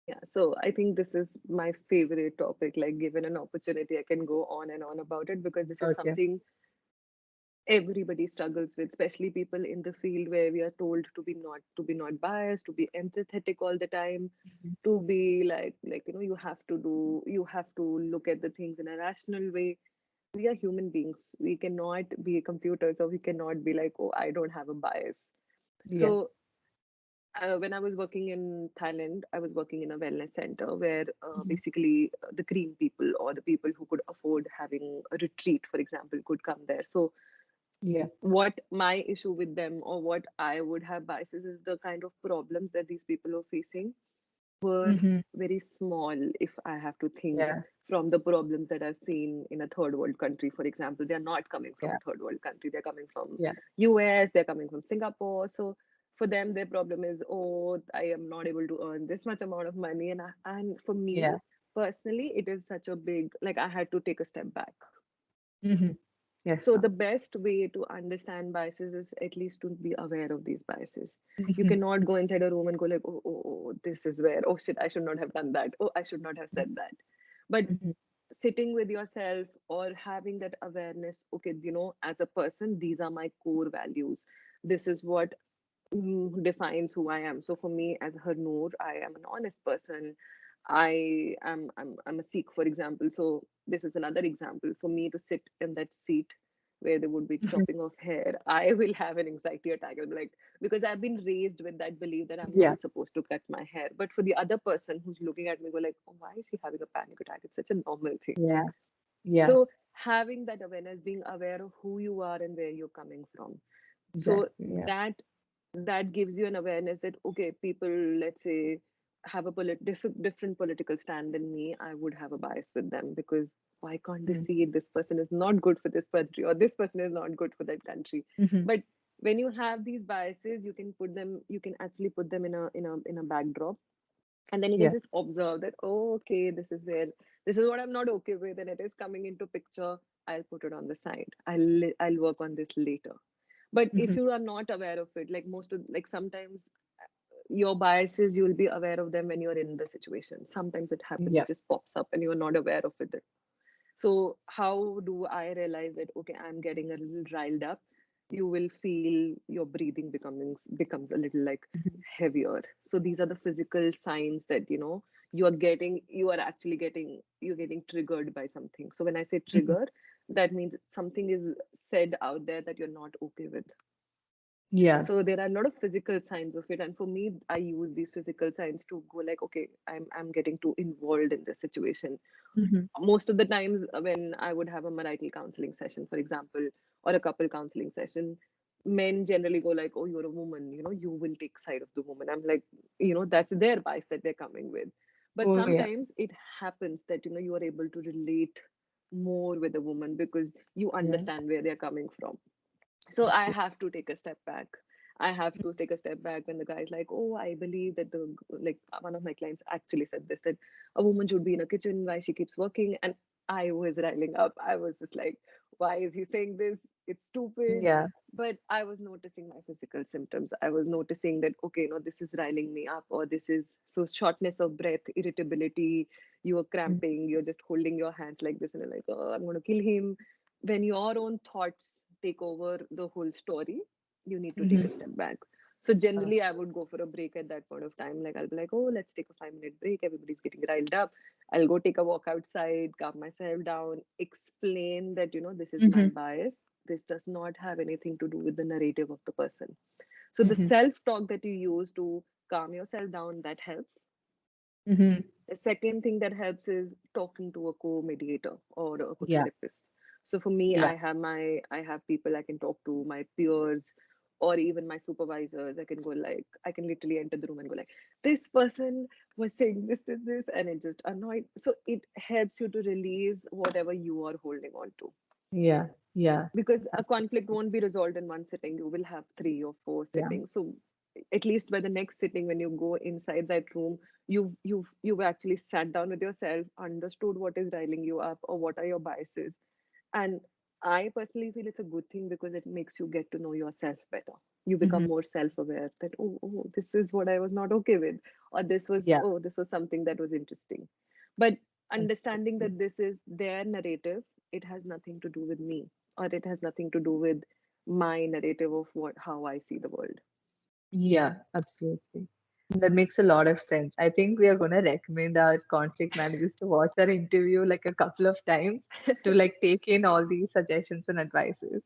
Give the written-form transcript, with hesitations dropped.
Yeah, so I think this is my favorite topic. Like, given an opportunity, I can go on and on about it because this is Okay. something everybody struggles with, especially people in the field where we are told to be not biased, to be empathetic all the time, Mhm. to be like you have to look at the things in a rational way. We are human beings. We cannot be computers, or we cannot be like, oh, I don't have a bias. Yeah. So when I was working in Thailand, I was working in a wellness center where Mhm. basically the green people or the people who could afford having a retreat, for example, could come there. So Yeah. what my issue with them, or what I would have biases, is the kind of problems that these people are facing were Mhm. very small, if I have to think Yeah. from the problems that I've seen in a third world country. For example, they're not coming from Yeah. a third world country, they're coming from Yeah. US, they're coming from Singapore. So for them, their problem is, oh, I am not able to earn this much amount of money. And for me Yeah. personally, it is such a big, like, I had to take a step back. Mhm. Yes, So ma'am. the best way to understand biases is at least to be aware of these biases. You Mhm. cannot go inside a room and go like, oh, oh, oh, this is where, oh shit, I should not have done that. Oh, I should not have said that. But Mhm. sitting with yourself or having that awareness, okay, as a person, these are my core values. This is what defines who I am. So for me, as Harnoor, I am an honest person. I'm a Sikh, for example. So this is another example. For me to sit in that seat where they would be Mhm. chopping off hair, I will have an anxiety attack. I'm like, because I've been raised with that belief that I'm Yeah. not supposed to cut my hair. But for the other person who's looking at me, go like, oh, why is she having a panic attack? It's such a normal thing. Yeah. Yeah. So having that awareness, being aware of who you are and where you're coming from. So Exactly. Yeah. that gives you an awareness that, okay, people, let's say, have a different political stand than me. I would have a bias with them because why can't they Mhm. see this person is not good for this country, or this person is not good for that country? Mhm. But when you have these biases, you can actually put them in a backdrop, and then you can Yeah. just observe that, oh, okay, this is what I'm not okay with, and it is coming into picture. I'll put it on the side. I'll work on this later. But if Mhm. you are not aware of it, like sometimes your biases, you'll be aware of them when you're in the situation. Sometimes it happens, Yeah. it just pops up and you're not aware of it. So how do I realize that, okay, I'm getting a little riled up? You will feel your breathing becomes a little like Mhm. heavier. So these are the physical signs that you're getting triggered by something. So when I say Mhm. trigger, that means something is said out there that you're not okay with. Yeah. So there are a lot of physical signs of it, and for me, I use these physical signs to go like, okay, I'm getting too involved in this situation. Mhm. Most of the times when I would have a marital counseling session, for example, or a couple counseling session, men generally go like, oh, you're a woman, you will take side of the woman. I'm like, that's their bias that they're coming with. But Oh yeah. sometimes it happens that you are able to relate more with a woman because you Yeah. understand where they're coming from. So I have to take a step back. I have to take a step back when the guy's like, oh, I believe that one of my clients actually said this, that a woman should be in a kitchen, why she keeps working. And I was riling up. I was just like, why is he saying this? It's stupid. Yeah. But I was noticing my physical symptoms. I was noticing that, okay, no, this is riling me up, or this is so shortness of breath, irritability, you are Mhm. cramping, you're just holding your hands like this, and you're like, oh, I'm going to kill him. When your own thoughts take over the whole story, you need to take a Mhm. step back. So Oh. generally, I would go for a break at that point of time. Like, I'll be like, oh, let's take a 5 minute break. Everybody's getting riled up. I'll go take a walk outside, calm myself down, explain that, this is my Mhm. bias. This does not have anything to do with the narrative of the person. So the Mhm. self talk that you use to calm yourself down, that helps. Mhm. The second thing that helps is talking to a co-mediator or a Yeah. co-therapist. So for me, Yeah. I have people I can talk to, my peers, or even my supervisors. I can literally enter the room and go like, this person was saying this, and it just annoyed. So it helps you to release whatever you are holding on to. Yeah. Yeah. Because a conflict Absolutely. won't be resolved in one sitting. You will have three or four Yeah. sittings. So at least by the next sitting, when you go inside that room, you've actually sat down with yourself, understood what is riling you up or what are your biases, and I personally feel it's a good thing because it makes you get to know yourself better. You Hmm. become more self-aware that, oh, this is what I was not okay with, or Yeah, this was something that was interesting. But understanding absolutely. that this is their narrative, it has nothing to do with me, or it has nothing to do with my narrative of how I see the world. Yeah, absolutely. That makes a lot of sense. I think we are going to recommend our conflict managers to watch our interview like a couple of times to like take in all these suggestions and advices.